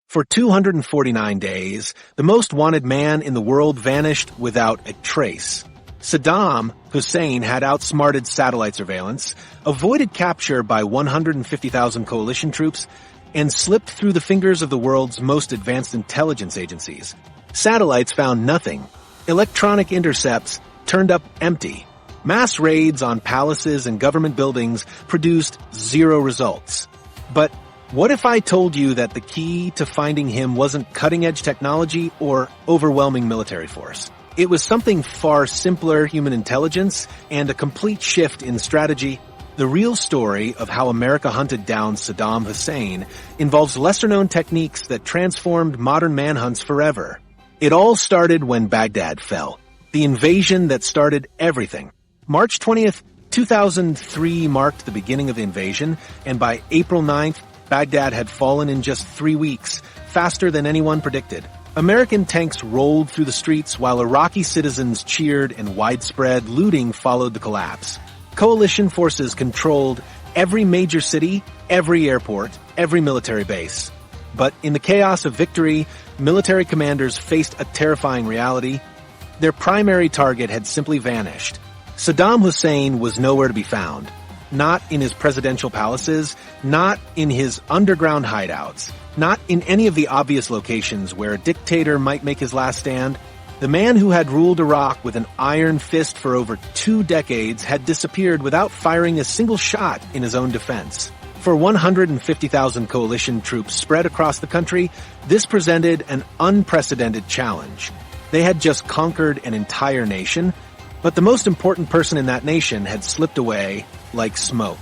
For 249 days, the most wanted man in the world vanished without a trace. Saddam Hussein had outsmarted satellite surveillance, avoided capture by 150,000 coalition troops, and slipped through the fingers of the world's most advanced intelligence agencies. Satellites found nothing. Electronic intercepts turned up empty. Mass raids on palaces and government buildings produced zero results. But what if I told you that the key to finding him wasn't cutting-edge technology or overwhelming military force? It was something far simpler: human intelligence and a complete shift in strategy. The real story of how America hunted down Saddam Hussein involves lesser-known techniques that transformed modern manhunts forever. It all started when Baghdad fell, the invasion that started everything. March 20th, 2003 marked the beginning of the invasion, and by April 9th, Baghdad had fallen in just 3 weeks, faster than anyone predicted. American tanks rolled through the streets while Iraqi citizens cheered and widespread looting followed the collapse. Coalition forces controlled every major city, every airport, every military base. But in the chaos of victory, military commanders faced a terrifying reality. Their primary target had simply vanished. Saddam Hussein was nowhere to be found. Not in his presidential palaces, not in his underground hideouts, not in any of the obvious locations where a dictator might make his last stand. The man who had ruled Iraq with an iron fist for over 2 decades had disappeared without firing a single shot in his own defense. For 150,000 coalition troops spread across the country, this presented an unprecedented challenge. They had just conquered an entire nation, but the most important person in that nation had slipped away like smoke.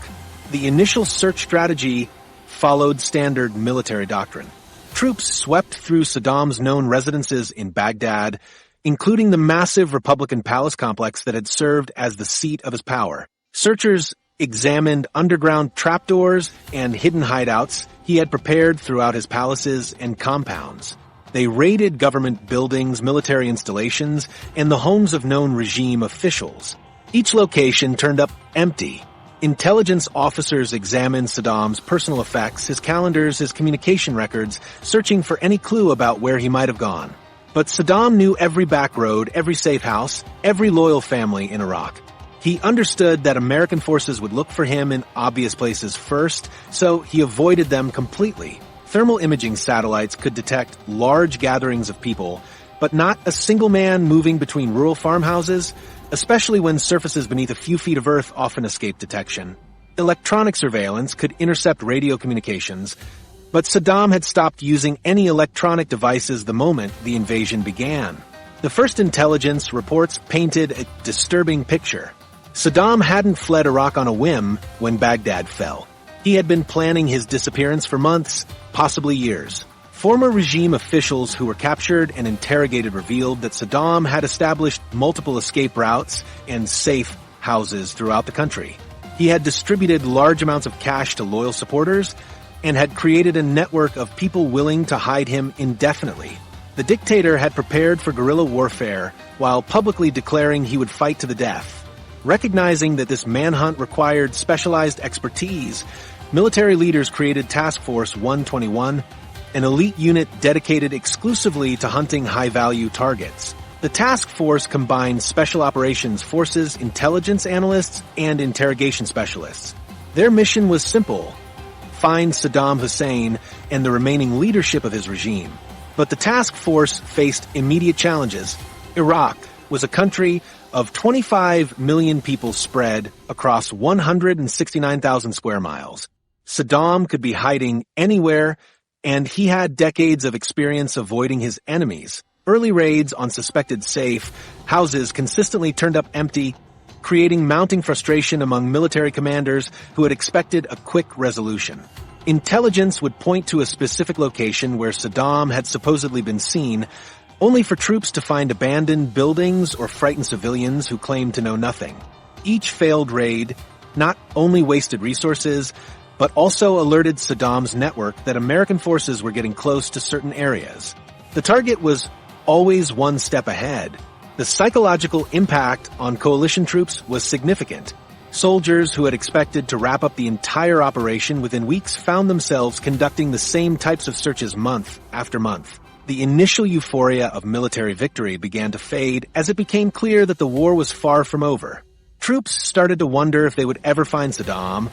The initial search strategy followed standard military doctrine. Troops swept through Saddam's known residences in Baghdad, including the massive Republican palace complex that had served as the seat of his power. Searchers examined underground trapdoors and hidden hideouts he had prepared throughout his palaces and compounds. They raided government buildings, military installations, and the homes of known regime officials. Each location turned up empty. Intelligence officers examined Saddam's personal effects, his calendars, his communication records, searching for any clue about where he might have gone. But Saddam knew every back road, every safe house, every loyal family in Iraq. He understood that American forces would look for him in obvious places first, so he avoided them completely. Thermal imaging satellites could detect large gatherings of people, but not a single man moving between rural farmhouses, especially when surfaces beneath a few feet of earth often escape detection. Electronic surveillance could intercept radio communications, but Saddam had stopped using any electronic devices the moment the invasion began. The first intelligence reports painted a disturbing picture. Saddam hadn't fled Iraq on a whim when Baghdad fell. He had been planning his disappearance for months, possibly years. Former regime officials who were captured and interrogated revealed that Saddam had established multiple escape routes and safe houses throughout the country. He had distributed large amounts of cash to loyal supporters and had created a network of people willing to hide him indefinitely. The dictator had prepared for guerrilla warfare while publicly declaring he would fight to the death. Recognizing that this manhunt required specialized expertise, military leaders created Task Force 121, an elite unit dedicated exclusively to hunting high-value targets. The task force combined special operations forces, intelligence analysts, and interrogation specialists. Their mission was simple: find Saddam Hussein and the remaining leadership of his regime. But the task force faced immediate challenges. Iraq was a country of 25 million people spread across 169,000 square miles. Saddam could be hiding anywhere, and he had decades of experience avoiding his enemies. Early raids on suspected safe houses consistently turned up empty, creating mounting frustration among military commanders who had expected a quick resolution. Intelligence would point to a specific location where Saddam had supposedly been seen, only for troops to find abandoned buildings or frightened civilians who claimed to know nothing. Each failed raid not only wasted resources, but also alerted Saddam's network that American forces were getting close to certain areas. The target was always one step ahead. The psychological impact on coalition troops was significant. Soldiers who had expected to wrap up the entire operation within weeks found themselves conducting the same types of searches month after month. The initial euphoria of military victory began to fade as it became clear that the war was far from over. Troops started to wonder if they would ever find Saddam,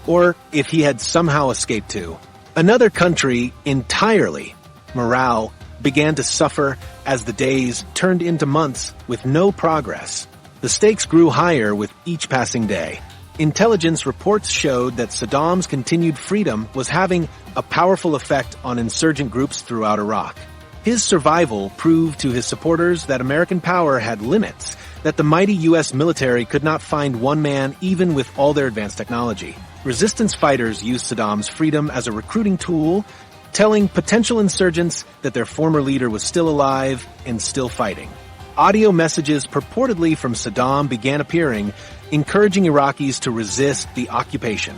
or if he had somehow escaped to another country entirely. Morale began to suffer as the days turned into months with no progress. The stakes grew higher with each passing day. Intelligence reports showed that Saddam's continued freedom was having a powerful effect on insurgent groups throughout Iraq. His survival proved to his supporters that American power had limits, that the mighty U.S. military could not find one man even with all their advanced technology. Resistance fighters used Saddam's freedom as a recruiting tool, telling potential insurgents that their former leader was still alive and still fighting. Audio messages purportedly from Saddam began appearing, encouraging Iraqis to resist the occupation.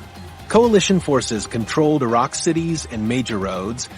Coalition forces controlled Iraq's cities and major roads,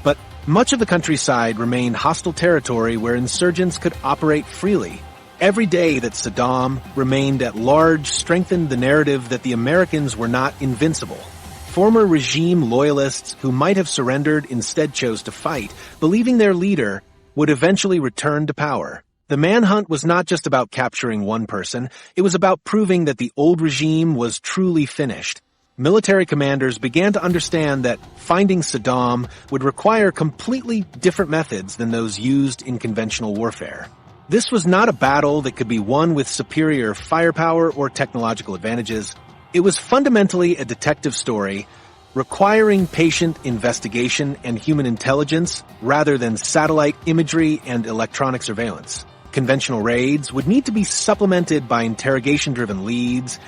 but much of the countryside remained hostile territory where insurgents could operate freely. Every day that Saddam remained at large strengthened the narrative that the Americans were not invincible. Former regime loyalists who might have surrendered instead chose to fight, believing their leader would eventually return to power. The manhunt was not just about capturing one person, it was about proving that the old regime was truly finished. Military commanders began to understand that finding Saddam would require completely different methods than those used in conventional warfare. This was not a battle that could be won with superior firepower or technological advantages. It was fundamentally a detective story, requiring patient investigation and human intelligence rather than satellite imagery and electronic surveillance. Conventional raids would need to be supplemented by interrogation-driven leads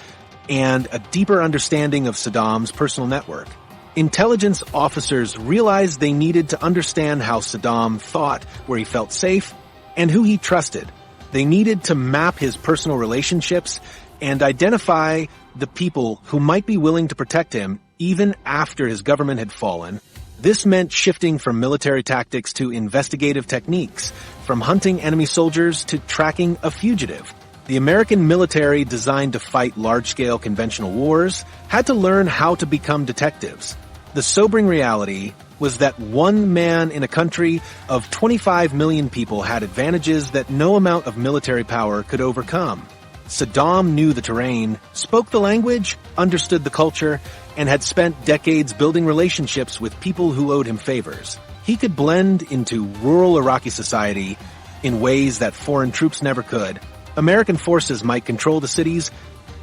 and a deeper understanding of Saddam's personal network. Intelligence officers realized they needed to understand how Saddam thought, where he felt safe, and who he trusted. They needed to map his personal relationships and identify the people who might be willing to protect him even after his government had fallen. This meant shifting from military tactics to investigative techniques, from hunting enemy soldiers to tracking a fugitive. The American military, designed to fight large-scale conventional wars, had to learn how to become detectives. The sobering reality was that one man in a country of 25 million people had advantages that no amount of military power could overcome. Saddam knew the terrain, spoke the language, understood the culture, and had spent decades building relationships with people who owed him favors. He could blend into rural Iraqi society in ways that foreign troops never could. American forces might control the cities,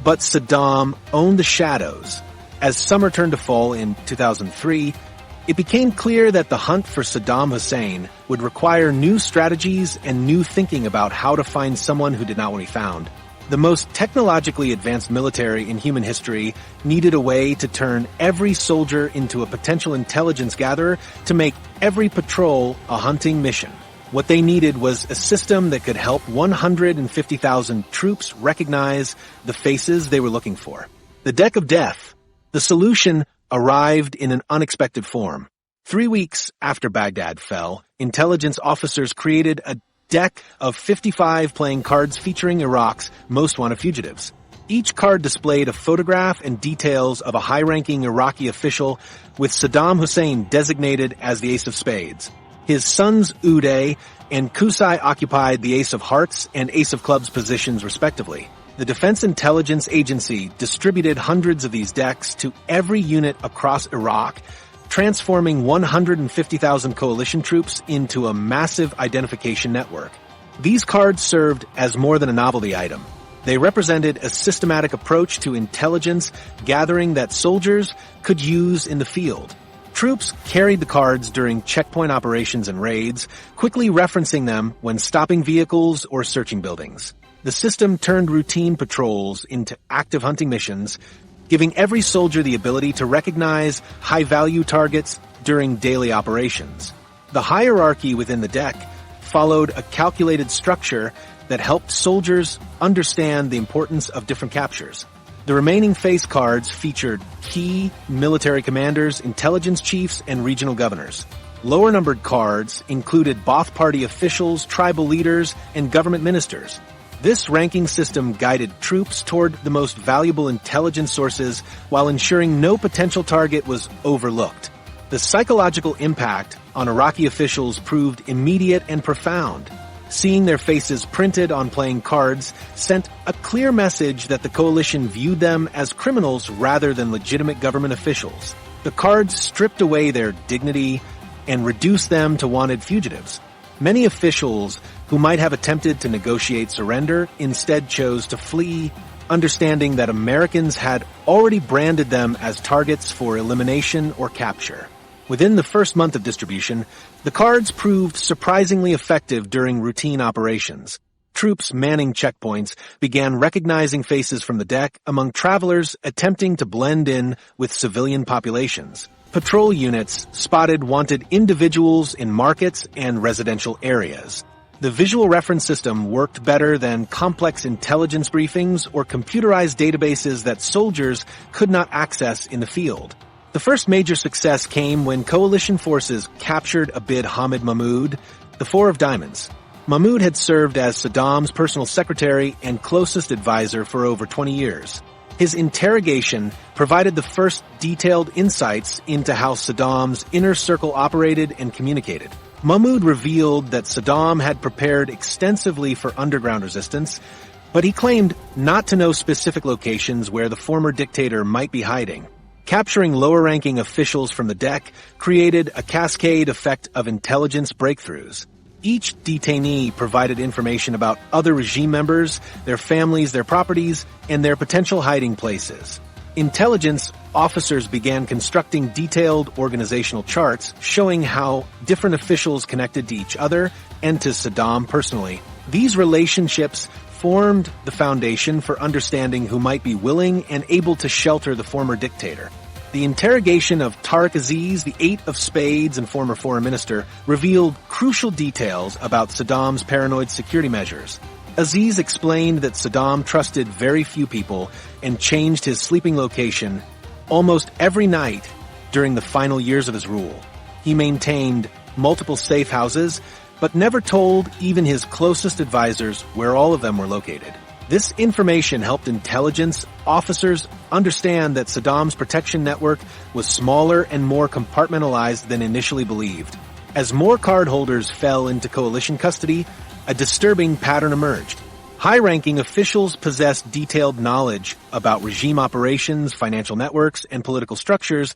but Saddam owned the shadows. As summer turned to fall in 2003, it became clear that the hunt for Saddam Hussein would require new strategies and new thinking about how to find someone who did not want to be found. The most technologically advanced military in human history needed a way to turn every soldier into a potential intelligence gatherer to make every patrol a hunting mission. What they needed was a system that could help 150,000 troops recognize the faces they were looking for. The deck of death. The solution arrived in an unexpected form. 3 weeks after Baghdad fell, intelligence officers created a deck of 55 playing cards featuring Iraq's most wanted fugitives. Each card displayed a photograph and details of a high-ranking Iraqi official, with Saddam Hussein designated as the Ace of Spades. His sons Uday and Qusay occupied the Ace of Hearts and Ace of Clubs positions respectively. The Defense Intelligence Agency distributed hundreds of these decks to every unit across Iraq, transforming 150,000 coalition troops into a massive identification network. These cards served as more than a novelty item. They represented a systematic approach to intelligence gathering that soldiers could use in the field. Troops carried the cards during checkpoint operations and raids, quickly referencing them when stopping vehicles or searching buildings. The system turned routine patrols into active hunting missions, giving every soldier the ability to recognize high-value targets during daily operations. The hierarchy within the deck followed a calculated structure that helped soldiers understand the importance of different captures. The remaining face cards featured key military commanders, intelligence chiefs, and regional governors. Lower-numbered cards included Ba'ath Party officials, tribal leaders, and government ministers. This ranking system guided troops toward the most valuable intelligence sources while ensuring no potential target was overlooked. The psychological impact on Iraqi officials proved immediate and profound. Seeing their faces printed on playing cards sent a clear message that the coalition viewed them as criminals rather than legitimate government officials. The cards stripped away their dignity and reduced them to wanted fugitives. Many officials who might have attempted to negotiate surrender instead chose to flee, understanding that Americans had already branded them as targets for elimination or capture. Within the first month of distribution, the cards proved surprisingly effective during routine operations. Troops manning checkpoints began recognizing faces from the deck among travelers attempting to blend in with civilian populations. Patrol units spotted wanted individuals in markets and residential areas. The visual reference system worked better than complex intelligence briefings or computerized databases that soldiers could not access in the field. The first major success came when coalition forces captured Abid Hamid Mahmoud, the Four of Diamonds. Mahmoud had served as Saddam's personal secretary and closest advisor for over 20 years. His interrogation provided the first detailed insights into how Saddam's inner circle operated and communicated. Mahmoud revealed that Saddam had prepared extensively for underground resistance, but he claimed not to know specific locations where the former dictator might be hiding. Capturing lower-ranking officials from the deck created a cascade effect of intelligence breakthroughs. Each detainee provided information about other regime members, their families, their properties, and their potential hiding places. Intelligence officers began constructing detailed organizational charts showing how different officials connected to each other and to Saddam personally. These relationships formed the foundation for understanding who might be willing and able to shelter the former dictator. The interrogation of Tariq Aziz, the Eight of Spades and former foreign minister, revealed crucial details about Saddam's paranoid security measures. Aziz explained that Saddam trusted very few people and changed his sleeping location almost every night during the final years of his rule. He maintained multiple safe houses, but never told even his closest advisors where all of them were located. This information helped intelligence officers understand that Saddam's protection network was smaller and more compartmentalized than initially believed. As more cardholders fell into coalition custody, a disturbing pattern emerged. High-ranking officials possessed detailed knowledge about regime operations, financial networks, and political structures,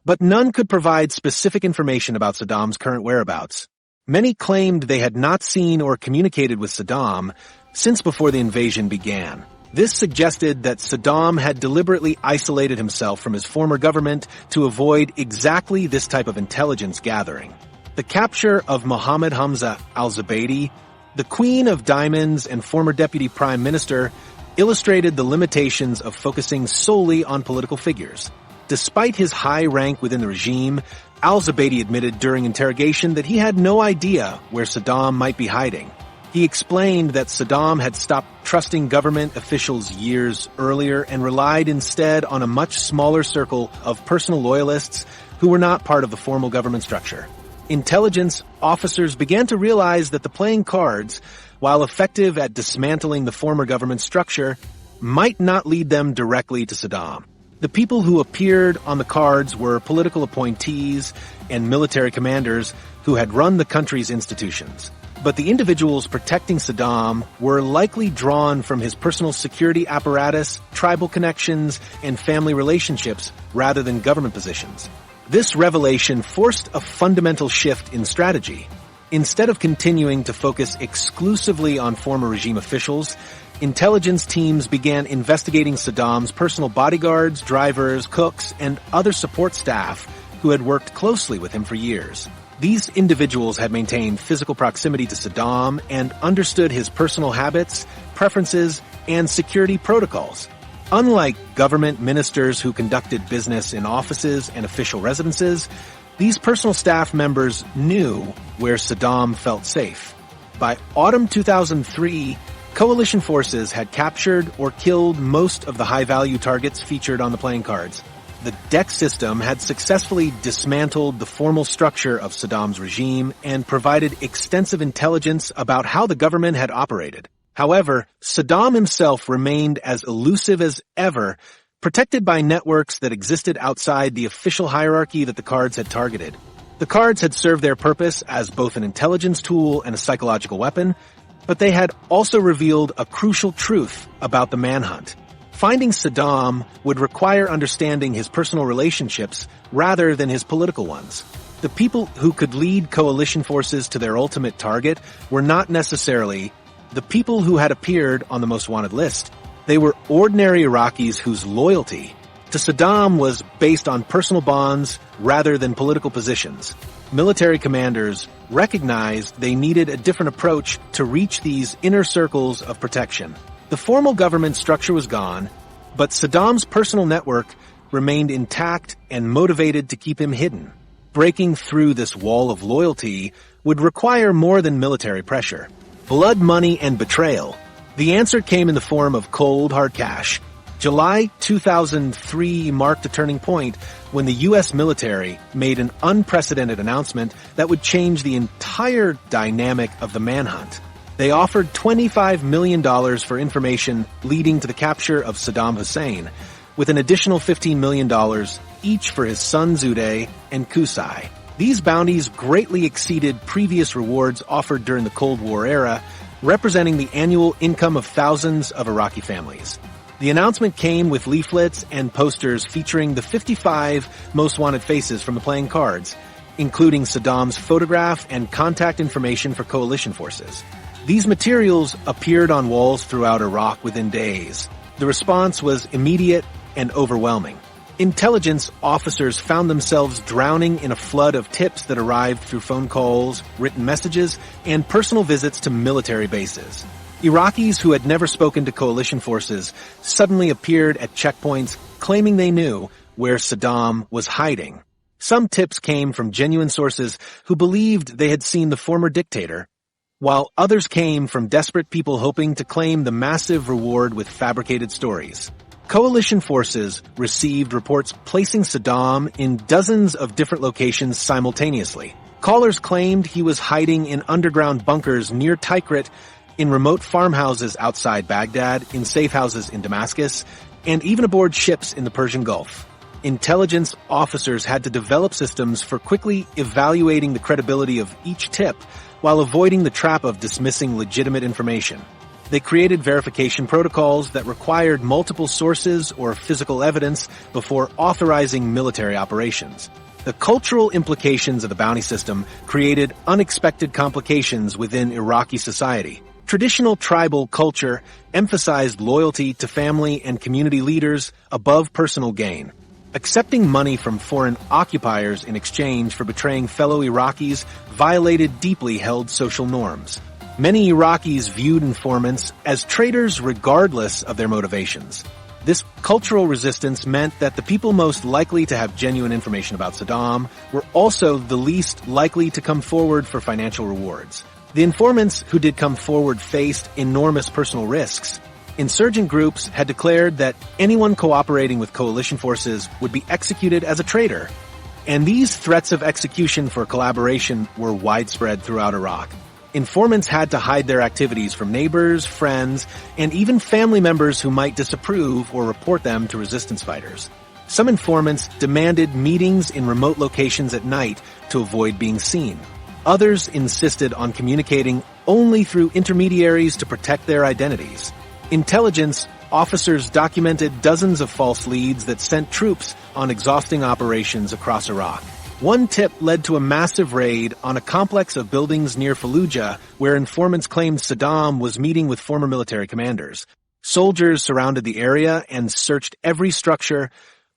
but none could provide specific information about Saddam's current whereabouts. Many claimed they had not seen or communicated with Saddam since before the invasion began. This suggested that Saddam had deliberately isolated himself from his former government to avoid exactly this type of intelligence gathering. The capture of Mohammed Hamza al-Zubaydi, the Queen of Diamonds and former Deputy Prime Minister, illustrated the limitations of focusing solely on political figures. Despite his high rank within the regime, al-Zubaydi admitted during interrogation that he had no idea where Saddam might be hiding. He explained that Saddam had stopped trusting government officials years earlier and relied instead on a much smaller circle of personal loyalists who were not part of the formal government structure. Intelligence officers began to realize that the playing cards, while effective at dismantling the former government structure, might not lead them directly to Saddam. The people who appeared on the cards were political appointees and military commanders who had run the country's institutions. But the individuals protecting Saddam were likely drawn from his personal security apparatus, tribal connections, and family relationships rather than government positions. This revelation forced a fundamental shift in strategy. Instead of continuing to focus exclusively on former regime officials, intelligence teams began investigating Saddam's personal bodyguards, drivers, cooks, and other support staff who had worked closely with him for years. These individuals had maintained physical proximity to Saddam and understood his personal habits, preferences, and security protocols. Unlike government ministers who conducted business in offices and official residences, these personal staff members knew where Saddam felt safe. By autumn 2003, coalition forces had captured or killed most of the high-value targets featured on the playing cards. The deck system had successfully dismantled the formal structure of Saddam's regime and provided extensive intelligence about how the government had operated. However, Saddam himself remained as elusive as ever, protected by networks that existed outside the official hierarchy that the cards had targeted. The cards had served their purpose as both an intelligence tool and a psychological weapon, but they had also revealed a crucial truth about the Manhunt. Finding Saddam would require understanding his personal relationships rather than his political ones. The people who could lead coalition forces to their ultimate target were not necessarily the people who had appeared on the most wanted list. They were ordinary Iraqis whose loyalty to Saddam was based on personal bonds rather than political positions. Military commanders recognized they needed a different approach to reach these inner circles of protection. The formal government structure was gone, but Saddam's personal network remained intact and motivated to keep him hidden. Breaking through this wall of loyalty would require more than military pressure. Blood money and betrayal. The answer came in the form of cold, hard cash. July 2003 marked a turning point when the U.S. military made an unprecedented announcement that would change the entire dynamic of the Manhunt. They offered $25 million for information leading to the capture of Saddam Hussein, with an additional $15 million each for his son Zuday and Qusay. These bounties greatly exceeded previous rewards offered during the Cold War era, representing the annual income of thousands of Iraqi families. The announcement came with leaflets and posters featuring the 55 most wanted faces from the playing cards, including Saddam's photograph and contact information for coalition forces. These materials appeared on walls throughout Iraq within days. The response was immediate and overwhelming. Intelligence officers found themselves drowning in a flood of tips that arrived through phone calls, written messages, and personal visits to military bases. Iraqis who had never spoken to coalition forces suddenly appeared at checkpoints claiming they knew where Saddam was hiding. Some tips came from genuine sources who believed they had seen the former dictator, while others came from desperate people hoping to claim the massive reward with fabricated stories. Coalition forces received reports placing Saddam in dozens of different locations simultaneously. Callers claimed he was hiding in underground bunkers near Tikrit, in remote farmhouses outside Baghdad, in safe houses in Damascus, and even aboard ships in the Persian Gulf. Intelligence officers had to develop systems for quickly evaluating the credibility of each tip while avoiding the trap of dismissing legitimate information. They created verification protocols that required multiple sources or physical evidence before authorizing military operations. The cultural implications of the bounty system created unexpected complications within Iraqi society. Traditional tribal culture emphasized loyalty to family and community leaders above personal gain. Accepting money from foreign occupiers in exchange for betraying fellow Iraqis violated deeply held social norms. Many Iraqis viewed informants as traitors regardless of their motivations. This cultural resistance meant that the people most likely to have genuine information about Saddam were also the least likely to come forward for financial rewards. The informants who did come forward faced enormous personal risks. Insurgent groups had declared that anyone cooperating with coalition forces would be executed as a traitor, and these threats of execution for collaboration were widespread throughout Iraq. Informants had to hide their activities from neighbors, friends, and even family members who might disapprove or report them to resistance fighters. Some informants demanded meetings in remote locations at night to avoid being seen. Others insisted on communicating only through intermediaries to protect their identities. Intelligence officers documented dozens of false leads that sent troops on exhausting operations across Iraq. One tip led to a massive raid on a complex of buildings near Fallujah where informants claimed Saddam was meeting with former military commanders. Soldiers surrounded the area and searched every structure,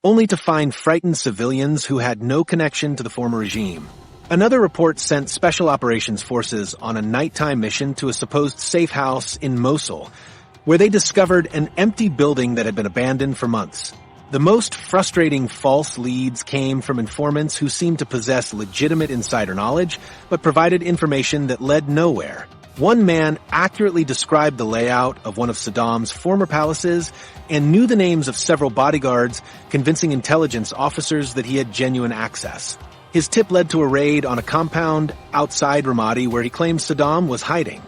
only to find frightened civilians who had no connection to the former regime. Another report sent special operations forces on a nighttime mission to a supposed safe house in Mosul, where they discovered an empty building that had been abandoned for months. The most frustrating false leads came from informants who seemed to possess legitimate insider knowledge, but provided information that led nowhere. One man accurately described the layout of one of Saddam's former palaces and knew the names of several bodyguards, convincing intelligence officers that he had genuine access. His tip led to a raid on a compound outside Ramadi where he claimed Saddam was hiding.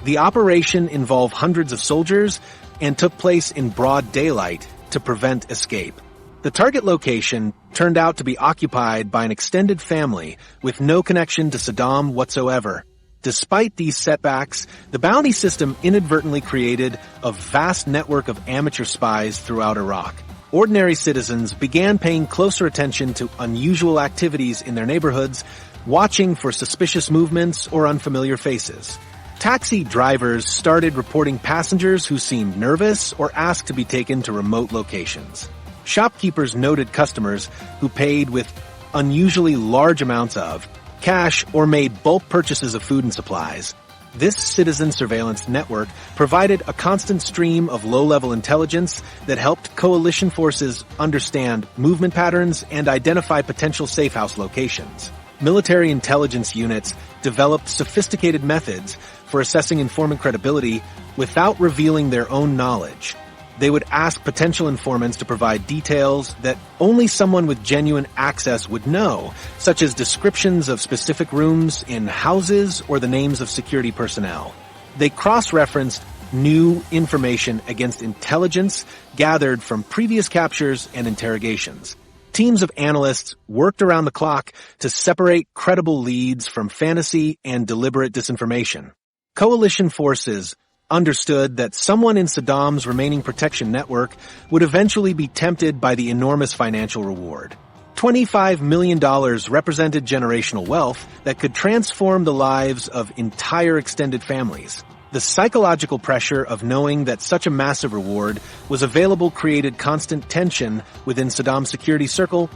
The operation involved hundreds of soldiers and took place in broad daylight to prevent escape. The target location turned out to be occupied by an extended family with no connection to Saddam whatsoever. Despite these setbacks, the bounty system inadvertently created a vast network of amateur spies throughout Iraq. Ordinary citizens began paying closer attention to unusual activities in their neighborhoods, watching for suspicious movements or unfamiliar faces. Taxi drivers started reporting passengers who seemed nervous or asked to be taken to remote locations. Shopkeepers noted customers who paid with unusually large amounts of cash or made bulk purchases of food and supplies. This citizen surveillance network provided a constant stream of low-level intelligence that helped coalition forces understand movement patterns and identify potential safehouse locations. Military intelligence units developed sophisticated methods for assessing informant credibility without revealing their own knowledge. They would ask potential informants to provide details that only someone with genuine access would know, such as descriptions of specific rooms in houses or the names of security personnel. They cross-referenced new information against intelligence gathered from previous captures and interrogations. Teams of analysts worked around the clock to separate credible leads from fantasy and deliberate disinformation. Coalition forces understood that someone in Saddam's remaining protection network would eventually be tempted by the enormous financial reward. $25 million represented generational wealth that could transform the lives of entire extended families. The psychological pressure of knowing that such a massive reward was available created constant tension within Saddam's security circle,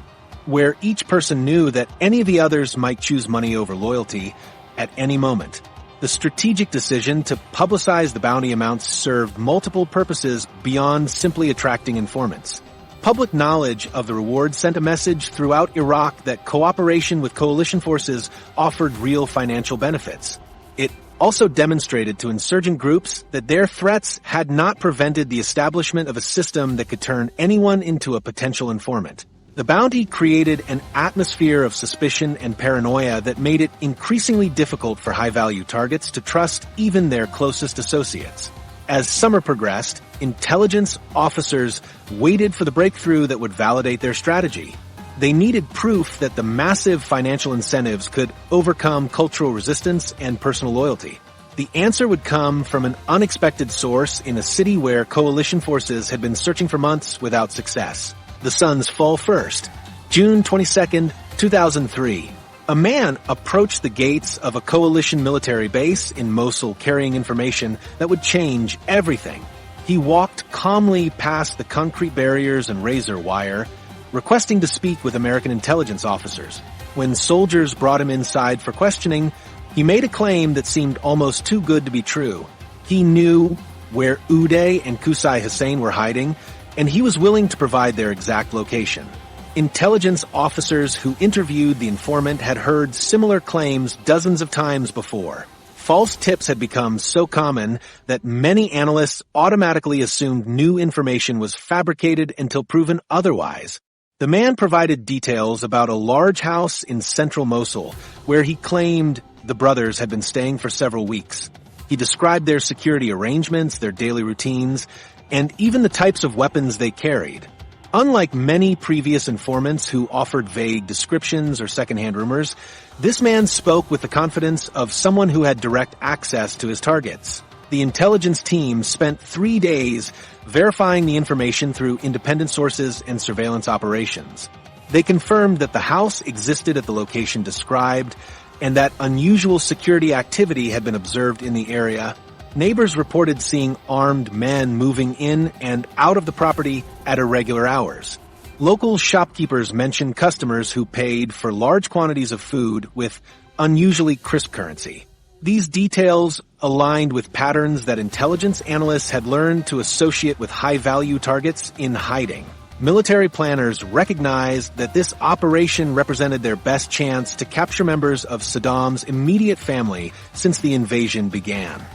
where each person knew that any of the others might choose money over loyalty at any moment. The strategic decision to publicize the bounty amounts served multiple purposes beyond simply attracting informants. Public knowledge of the reward sent a message throughout Iraq that cooperation with coalition forces offered real financial benefits. It also demonstrated to insurgent groups that their threats had not prevented the establishment of a system that could turn anyone into a potential informant. The bounty created an atmosphere of suspicion and paranoia that made it increasingly difficult for high-value targets to trust even their closest associates. As summer progressed, intelligence officers waited for the breakthrough that would validate their strategy. They needed proof that the massive financial incentives could overcome cultural resistance and personal loyalty. The answer would come from an unexpected source in a city where coalition forces had been searching for months without success. The sun's fall first, June 22nd, 2003. A man approached the gates of a coalition military base in Mosul carrying information that would change everything. He walked calmly past the concrete barriers and razor wire, requesting to speak with American intelligence officers. When soldiers brought him inside for questioning, he made a claim that seemed almost too good to be true. He knew where Uday and Qusay Hussein were hiding, and he was willing to provide their exact location. Intelligence officers who interviewed the informant had heard similar claims dozens of times before. False tips had become so common that many analysts automatically assumed new information was fabricated until proven otherwise. The man provided details about a large house in central Mosul, where he claimed the brothers had been staying for several weeks. He described their security arrangements, their daily routines, and even the types of weapons they carried. Unlike many previous informants who offered vague descriptions or secondhand rumors, this man spoke with the confidence of someone who had direct access to his targets. The intelligence team spent 3 days verifying the information through independent sources and surveillance operations. They confirmed that the house existed at the location described and that unusual security activity had been observed in the area. Neighbors reported seeing armed men moving in and out of the property at irregular hours. Local shopkeepers mentioned customers who paid for large quantities of food with unusually crisp currency. These details aligned with patterns that intelligence analysts had learned to associate with high-value targets in hiding. Military planners recognized that this operation represented their best chance to capture members of Saddam's immediate family since the invasion began.